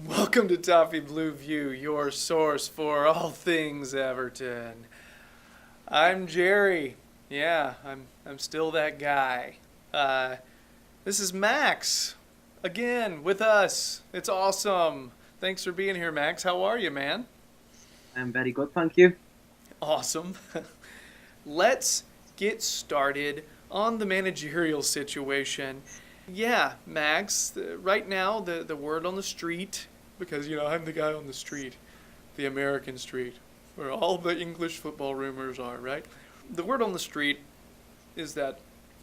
Welcome to Toffee Blue View, your source for all things Everton. I'm Gerry. Yeah, I'm still that guy. Uh, this is Max again with us. It's awesome. Thanks for being here, Max. How are you, man? I'm very good, thank you. Awesome. Let's get started on the managerial situation. Yeah, Max, right now the word on the street, because I'm the guy on the street, the American street, where all the English football rumors are, right? The word on the street is that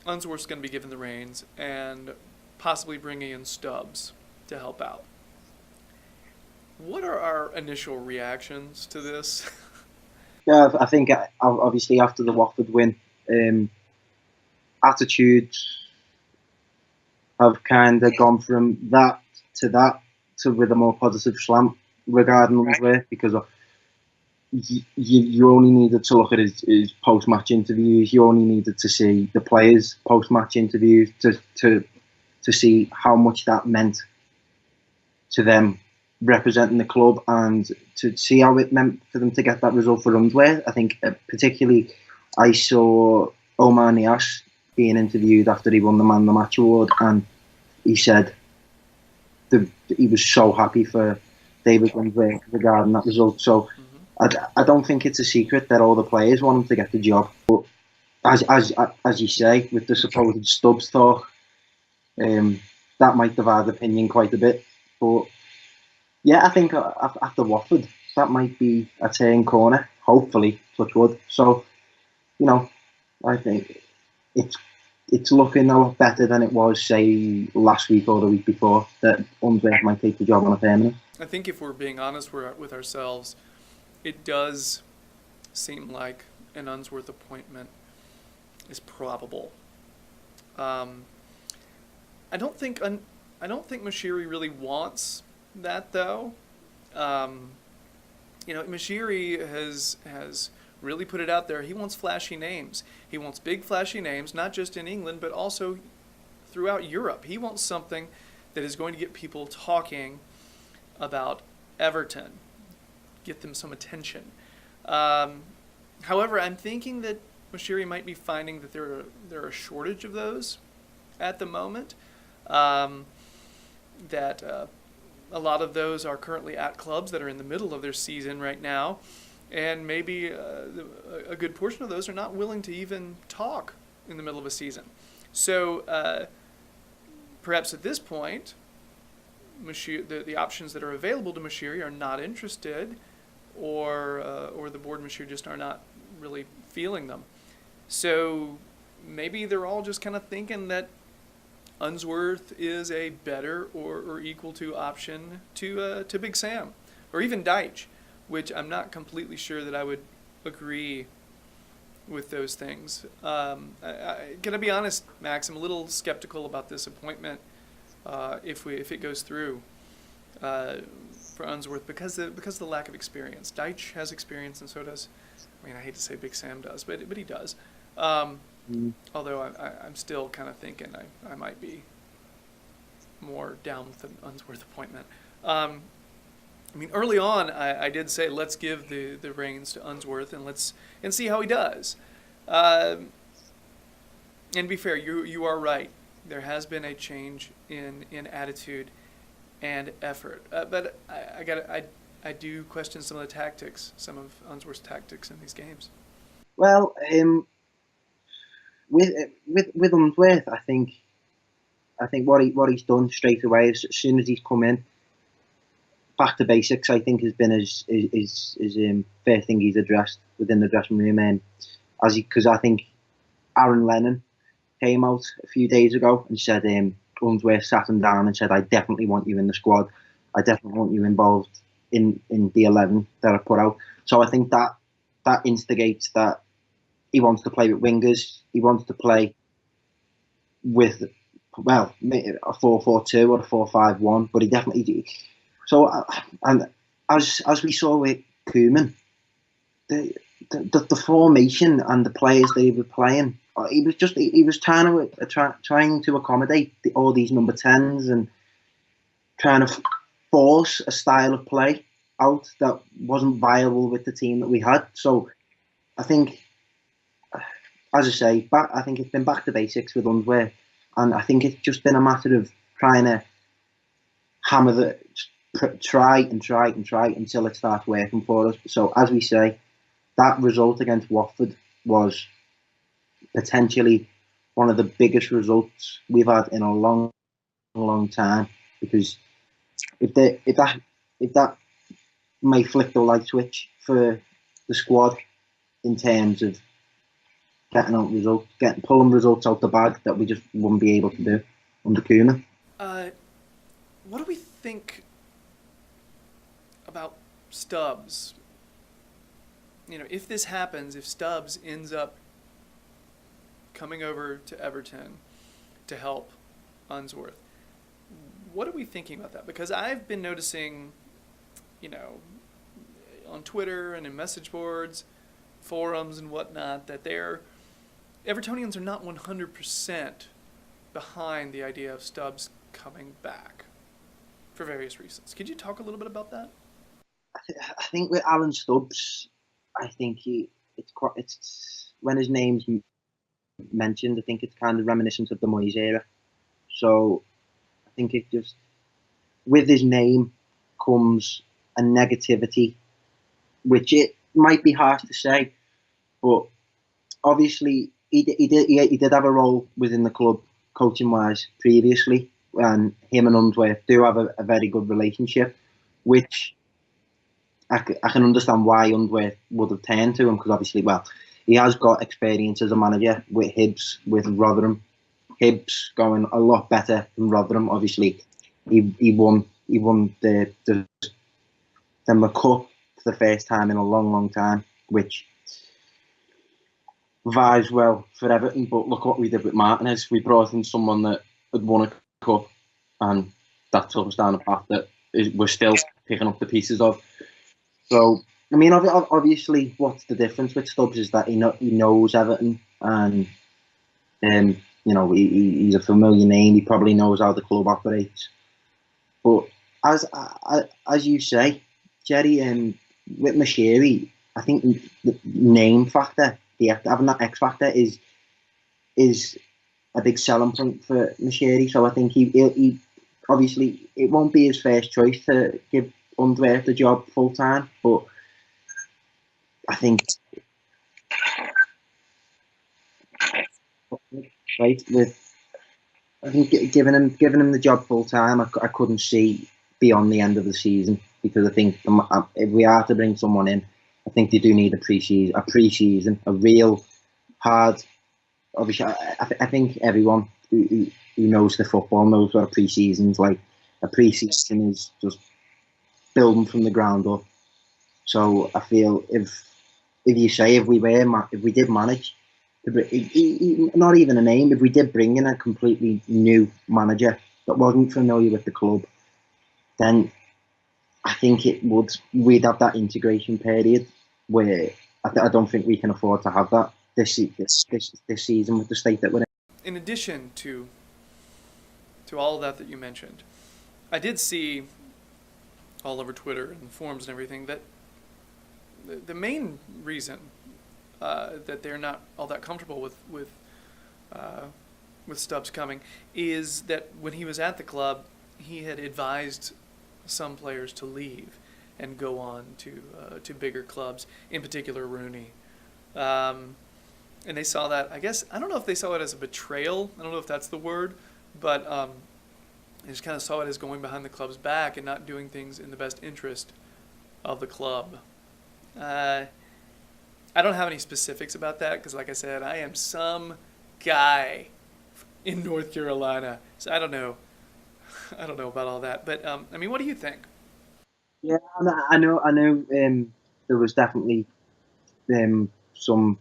Unsworth's going to be given the reins and possibly bringing in Stubbs to help out. What are our initial reactions to this? Yeah, I think obviously after the Watford win, um, attitudes have kind of gone from that to with a more positive slant regarding Unsworth because you only needed to look at his post match interviews. You only needed to see the players' post match interviews to see how much that meant to them representing the club and to see how it meant for them to get that result for Unsworth. I think particularly I saw Omar Niasse being interviewed after he won the Man of the Match award, and he said he was so happy for David Unsworth regarding that result. So Mm-hmm. I don't think it's a secret that all the players want him to get the job. But as you say, with the supposed Stubbs talk, um, that might divide opinion quite a bit. But yeah, I think after Watford, that might be a turn corner. Hopefully, touch wood. So you know, I think it's it's looking a lot better than it was, say, last week or the week before. That Unsworth might take the job on a permanent. I think if we're being honest with ourselves, it does seem like an Unsworth appointment is probable. Um, I don't think I don't think Mashiri really wants that though. Um, Mashiri has really put it out there. He wants flashy names. He wants big flashy names, not just in England but also throughout Europe. He wants something that is going to get people talking about Everton, get them some attention. Um, However, I'm thinking that Mashiri might be finding that there are a shortage of those at the moment. Um, that A lot of those are currently at clubs that are in the middle of their season right now, and maybe a good portion of those are not willing to even talk in the middle of a season. So perhaps at this point, the options that are available to Mashiri are not interested, or the board Mashiri just are not really feeling them. So maybe they're all just kind of thinking that Unsworth is a better or equal to option to Big Sam or even Deitch, which I'm not completely sure that I would agree with those things. Gonna be honest, Max, I'm a little skeptical about this appointment if it goes through uh, for Unsworth because of the lack of experience. Deitch has experience, and so does. I mean, I hate to say Big Sam does, but he does. Um, Mm. Although I'm still kind of thinking I might be more down with an Unsworth appointment. Um, I mean, early on, I did say let's give the reins to Unsworth and see how he does. Um, and to be fair, you are right. There has been a change in attitude and effort, but I do question some of the tactics, some of Unsworth's tactics in these games. Well, with Unsworth, I think what he's done straight away as soon as he's come in, back to basics. I think has been his first thing he's addressed within the dressing room, and because I think Aaron Lennon came out a few days ago and said Unsworth sat him down and said, "I definitely want you in the squad. I definitely want you involved in the 11 that I put out." So I think that instigates that he wants to play with wingers. He wants to play with a 4-4-2 or a 4-5-1, but he definitely. So and as we saw with Koeman, the, the formation and the players that he was playing, he was trying to trying to accommodate all these number 10s and trying to force a style of play out that wasn't viable with the team that we had. So I think, as I say, I think it's been back to basics with Unsworth, and I think it's just been a matter of trying to hammer try until it starts working for us. So as we say, that result against Watford was potentially one of the biggest results we've had in a long time, because if that may flick the light switch for the squad in terms of pulling results out the bag that we just wouldn't be able to do under Koeman. What do we think about Stubbs? If this happens, if Stubbs ends up coming over to Everton to help Unsworth, what are we thinking about that? Because I've been noticing, on Twitter and in message boards, forums and whatnot, that Evertonians are not 100% behind the idea of Stubbs coming back for various reasons. Could you talk a little bit about that? I think with Alan Stubbs, I think it's when his name's mentioned, I think it's kind of reminiscent of the Moyes era. So I think it just, with his name comes a negativity, which it might be harsh to say, but obviously he did have a role within the club coaching wise previously, and him and Unsworth do have a very good relationship, which I can understand why Unsworth would have turned to him, because obviously, he has got experience as a manager with Hibs, with Rotherham. Hibs going a lot better than Rotherham. Obviously, he won the cup for the first time in a long time, which vibes well for Everton. But look what we did with Martinez. We brought in someone that had won a cup, and that took us down a path that we're still picking up the pieces of. So, I mean, obviously, what's the difference with Stubbs is that he knows Everton, and he's a familiar name. He probably knows how the club operates. But as you say, Gerry, with Moshiri, I think the name factor, having that X factor, is a big selling point for Moshiri. So I think he obviously, it won't be his first choice to give Unsworth the job full time, but I think giving him the job full time, I couldn't see beyond the end of the season, because I think if we are to bring someone in, I think they do need a pre-season, a real hard. Obviously, I think everyone who knows the football knows what a pre-season's like. A pre-season is just building from the ground up. So I feel if we did manage, not even a name, if we did bring in a completely new manager that wasn't familiar with the club, then I think we'd have that integration period where I don't think we can afford to have that this season with the state that we're in. In addition to all of that you mentioned, I did see all over Twitter and forums and everything that the main reason that they're not all that comfortable with Stubbs coming is that when he was at the club, he had advised some players to leave and go on to bigger clubs, in particular Rooney. And they saw that, I don't know if they saw it as a betrayal, I don't know if that's the word, but they just kind of saw it as going behind the club's back and not doing things in the best interest of the club. I don't have any specifics about that because, like I said, I am some guy in North Carolina, so I don't know about all that. But what do you think? Yeah, I know. There was definitely some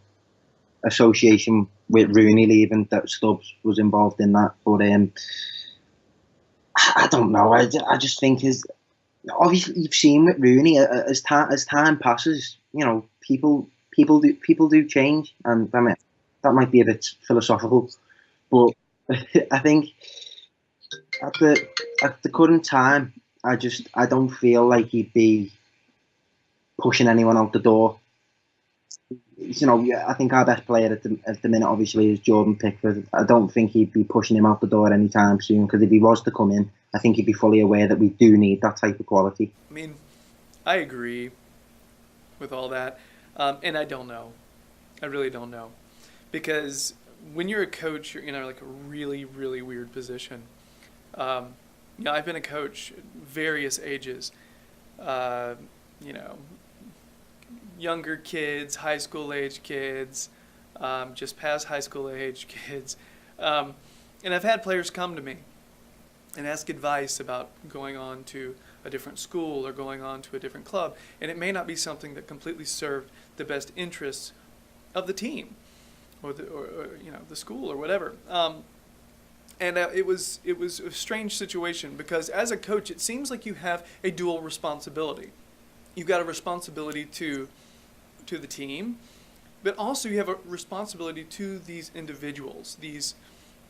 association with Rooney leaving, that Stubbs was involved in that. But I don't know. I just think obviously you've seen with Rooney as time passes, people do change, and that might be a bit philosophical, but I think at the current time, I don't feel like he'd be pushing anyone out the door. I think our best player at the minute, obviously, is Jordan Pickford. I don't think he'd be pushing him out the door anytime soon, because if he was to come in, I think he'd be fully aware that we do need that type of quality. I mean, I agree with all that, and I don't know. I really don't know, because when you're a coach, you're in like a really, really weird position. I've been a coach at various ages. Uh, you know, younger kids, high school age kids, just past high school age kids. And I've had players come to me and ask advice about going on to a different school or going on to a different club. And it may not be something that completely served the best interests of the team or the school or whatever. It was a strange situation, because as a coach, it seems like you have a dual responsibility. You've got a responsibility to the team, but also you have a responsibility to these individuals.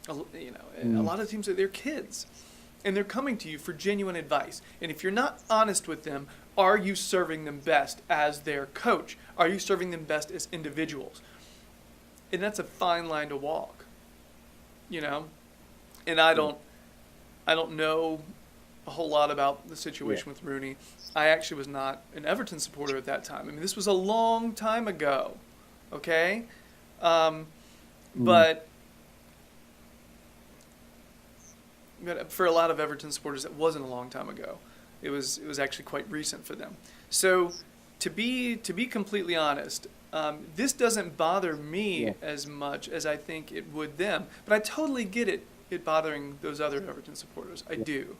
A lot of teams, they're kids, and they're coming to you for genuine advice. And if you're not honest with them, are you serving them best as their coach? Are you serving them best as individuals? And that's a fine line to walk, And I don't know a whole lot about the situation with Rooney. I actually was not an Everton supporter at that time. I mean, this was a long time ago, okay? But for a lot of Everton supporters, it wasn't a long time ago. It was actually quite recent for them. So, to be completely honest, this doesn't bother me as much as I think it would them. But I totally get it bothering those other Everton supporters. I do.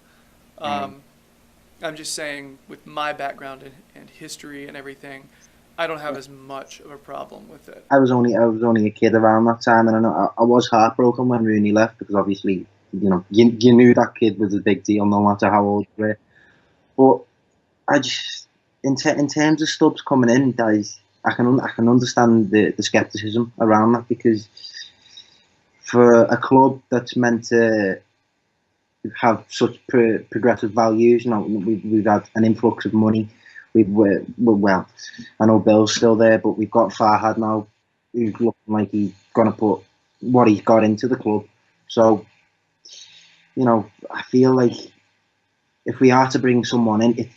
I'm just saying, with my background and history and everything, I don't have as much of a problem with it. I was only a kid around that time, and I was heartbroken when Rooney left, because obviously, you knew that kid was a big deal, no matter how old you were. But I just, in terms of Stubbs coming in, guys, I can understand the skepticism around that, because for a club that's meant to have such progressive values, we've had an influx of money. Well, I know Bill's still there, but we've got Farhad now, who's looking like he's gonna put what he's got into the club. So, I feel like if we are to bring someone in,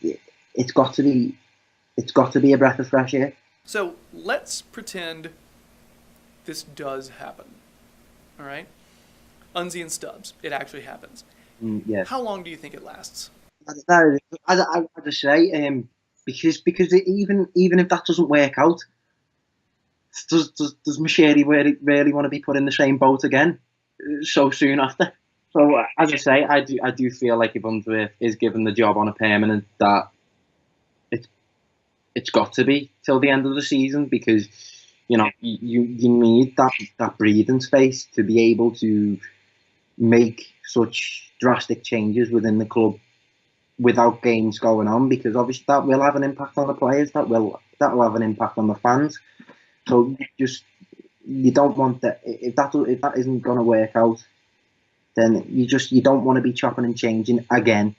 it's got to be a breath of fresh air. So let's pretend this does happen. All right, Unsy and Stubbs, it actually happens. Yeah. How long do you think it lasts? I just say, because even if that doesn't work out, does Macheri really want to be put in the same boat again so soon after? So as I say, I do feel like if Unsworth is given the job on a permanent, that it's got to be till the end of the season, because you need that breathing space to be able to make such drastic changes within the club without games going on, because obviously that will have an impact on the players, that will have an impact on the fans. So you don't want that. If that isn't going to work out, then you don't want to be chopping and changing again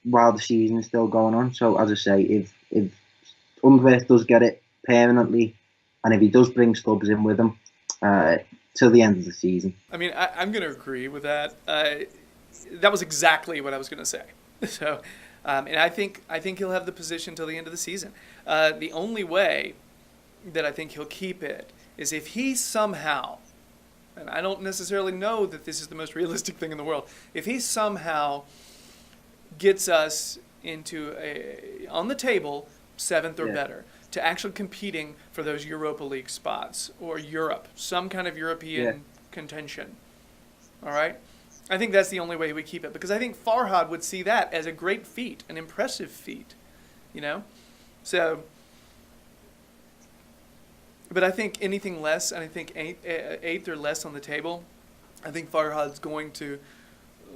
while the season is still going on. So as I say, if Unsworth does get it permanently, and if he does bring Stubbs in with him till the end of the season. I mean, I'm going to agree with that. That was exactly what I was going to say. So, and I think he'll have the position till the end of the season. The only way that I think he'll keep it is if he somehow, and I don't necessarily know that this is the most realistic thing in the world, if he somehow gets us into on the table 7th or better, to actually competing for those Europa League spots or Europe, some kind of European contention. All right? I think that's the only way we keep it, because I think Farhad would see that as a great feat, an impressive feat, So, but I think anything less, and I think eighth or less on the table, I think Farhad's going to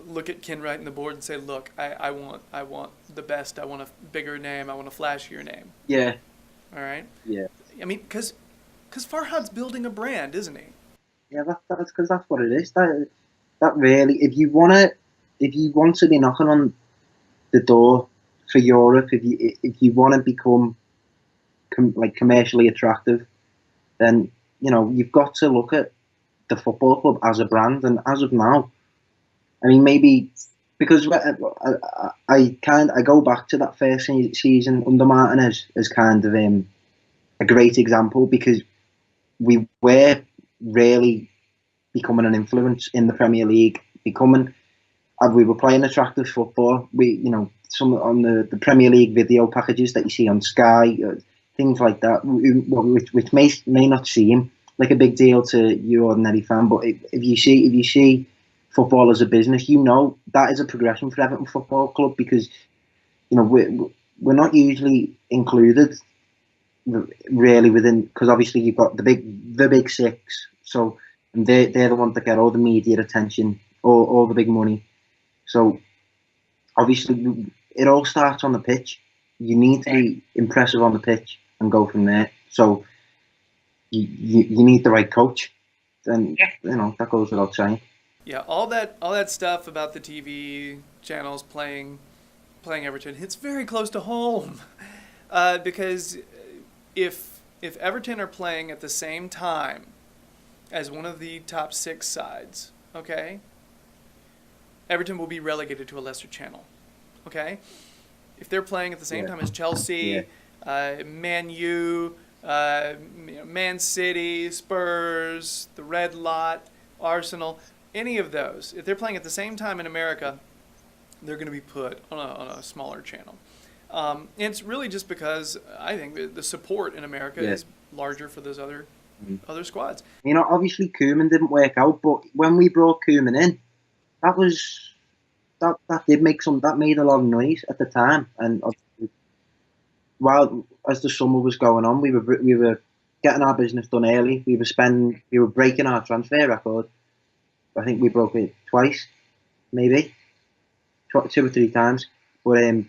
look at Kenwright and the board and say, look, I want the best, I want a bigger name, I want a flashier name. Yeah. All right? Yeah. I mean, because Farhad's building a brand, isn't he? Yeah, that's because that's what it is. That really, if you want to be knocking on the door for Europe. If you want to become commercially attractive, then you've got to look at the football club as a brand. And as of now, I mean, maybe because I go back to that first season under Martin as kind of a great example, because we were really becoming an influence in the Premier League, we were playing attractive football. Some on the Premier League video packages that you see on Sky, things like that, which may not seem like a big deal to you ordinary fan, but if you see football as a business, that is a progression for Everton Football Club, because we're not usually included really within, because obviously you've got the big six, so and they're the ones that get all the media attention, all the big money. So obviously it all starts on the pitch. You need to be impressive on the pitch and go from there. So you need the right coach, and that goes without saying. Yeah, all that stuff about the TV channels playing Everton hits very close to home, because if Everton are playing at the same time as one of the top 6 sides, okay, Everton will be relegated to a lesser channel, okay? If they're playing at the same time as Chelsea, Man U, Man City, Spurs, the Red Lot, Arsenal, any of those, if they're playing at the same time in America, they're going to be put on a smaller channel. And it's really just because I think the support in America is larger for those other squads. Obviously Koeman didn't work out, but when we brought Koeman in, that made a lot of noise at the time. And while as the summer was going on, we were getting our business done early. We were breaking our transfer record. I think we broke it twice, maybe 2 or 3 times. But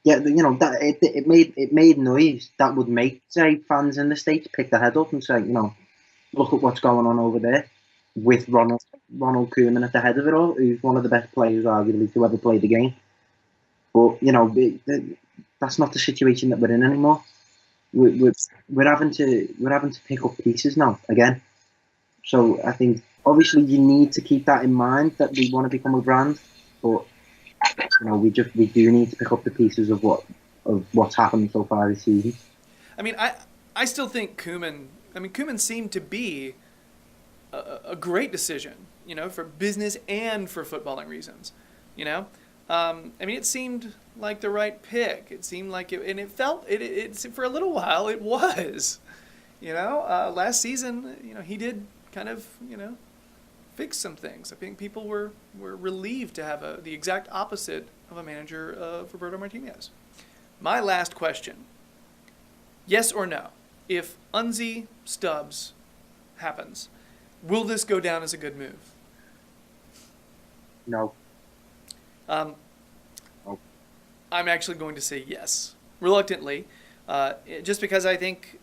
that it made noise that would make, say, fans in the States pick their head up and say, look at what's going on over there with Ronald Koeman at the head of it all, who's one of the best players arguably to ever play the game. But that's not the situation that we're in anymore. We're having to pick up pieces now again. So I think obviously you need to keep that in mind, that we want to become a brand, but we do need to pick up the pieces of what's happened so far this season. I mean, I still think Koeman seemed to be a great decision, for business and for footballing reasons, I mean, it seemed like the right pick. It seemed like it felt for a little while it was, last season, he did kind of, fix some things. I think people were relieved to have the exact opposite of a manager of Roberto Martinez. My last question, yes or no, if Stubbs happens, will this go down as a good move? No. I'm actually going to say yes, reluctantly, just because I think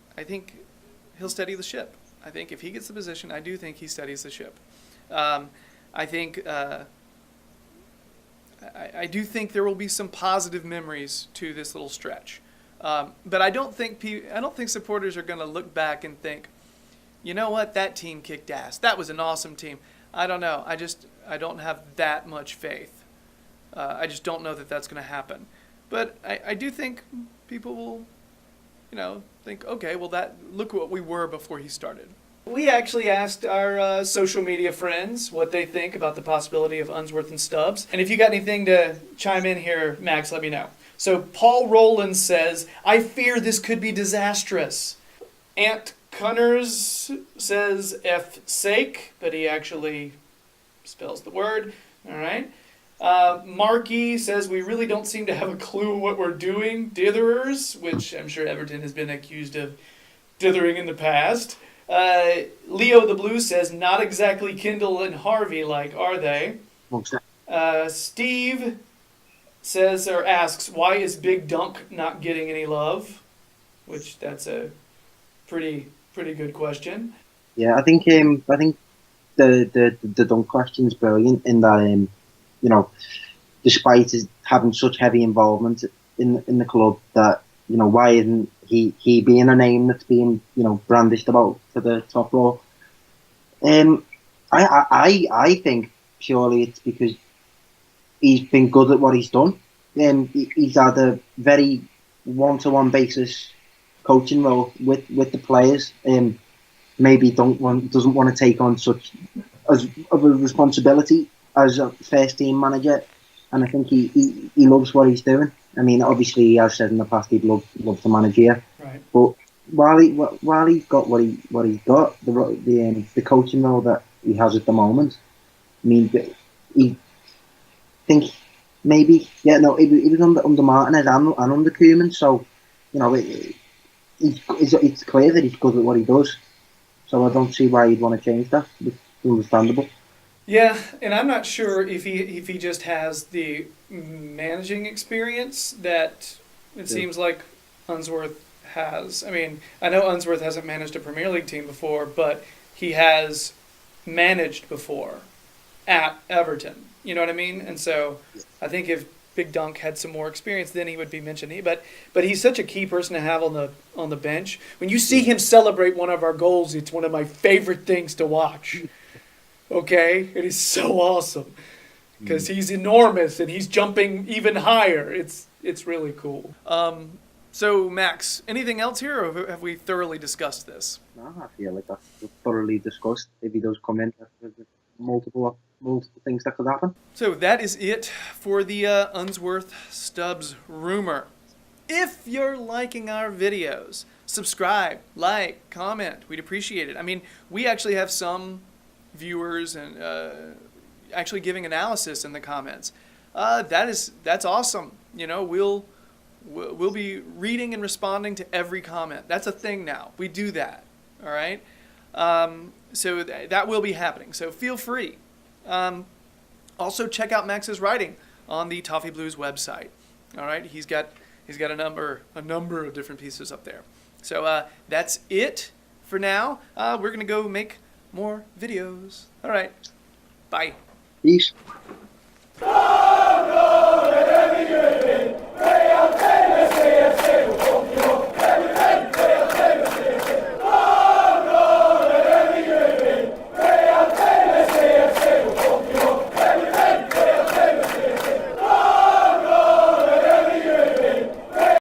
he'll steady the ship. I think if he gets the position, I do think he steadies the ship. I think I do think there will be some positive memories to this little stretch, but I don't think supporters are going to look back and think, you know what, that team kicked ass. That was an awesome team. I don't know. I don't have that much faith. I just don't know that that's going to happen. But I do think people will, think, okay, well, look what we were before he started. We actually asked our social media friends what they think about the possibility of Unsworth and Stubbs. And if you got anything to chime in here, Max, let me know. So Paul Rowland says, I fear this could be disastrous. Ant Cunners says F sake, but he actually spells the word. All right. Marky says, we really don't seem to have a clue what we're doing, ditherers, which I'm sure Everton has been accused of dithering in the past. Leo the Blue says, not exactly Kendall and Harvey like, are they? Steve says or asks, why is Big Dunk not getting any love? Which that's a pretty good question. Yeah, I think the Dunk question is brilliant in that despite his having such heavy involvement in the club, that why isn't he being a name that's being brandished about for the top role? I think purely it's because he's been good at what he's done. He's had a very one-to-one basis coaching role with the players. Maybe doesn't want to take on such of a responsibility as a first team manager, and I think he loves what he's doing. I mean, obviously he has said in the past he'd love to manage here, right. But while he's got what he's got, the coaching role that he has at the moment, I mean, he think maybe he was under Martinez and under Koeman, so it's clear that he's good at what he does. So I don't see why he'd want to change that. It's understandable. Yeah, and I'm not sure if he just has the managing experience that it seems like Unsworth has. I mean, I know Unsworth hasn't managed a Premier League team before, but he has managed before at Everton. You know what I mean? And so I think if Big Dunk had some more experience, then he would be mentioned. But he's such a key person to have on the bench. When you see him celebrate one of our goals, it's one of my favorite things to watch. Okay? It is so awesome because he's enormous and he's jumping even higher. It's really cool. So, Max, anything else here, or have we thoroughly discussed this? No, I feel like that's thoroughly discussed. If he does come in, there's multiple things that could happen. So that is it for the Unsworth Stubbs rumor. If you're liking our videos, subscribe, like, comment. We'd appreciate it. I mean, we actually have some viewers and actually giving analysis in the comments. That's awesome. We'll be reading and responding to every comment. That's a thing now. We do that. All right. So that will be happening. So feel free. Also check out Max's writing on the Toffee Blues website. All right. He's got a number of different pieces up there. So that's it for now. We're gonna go make more videos. All right. Bye. Peace.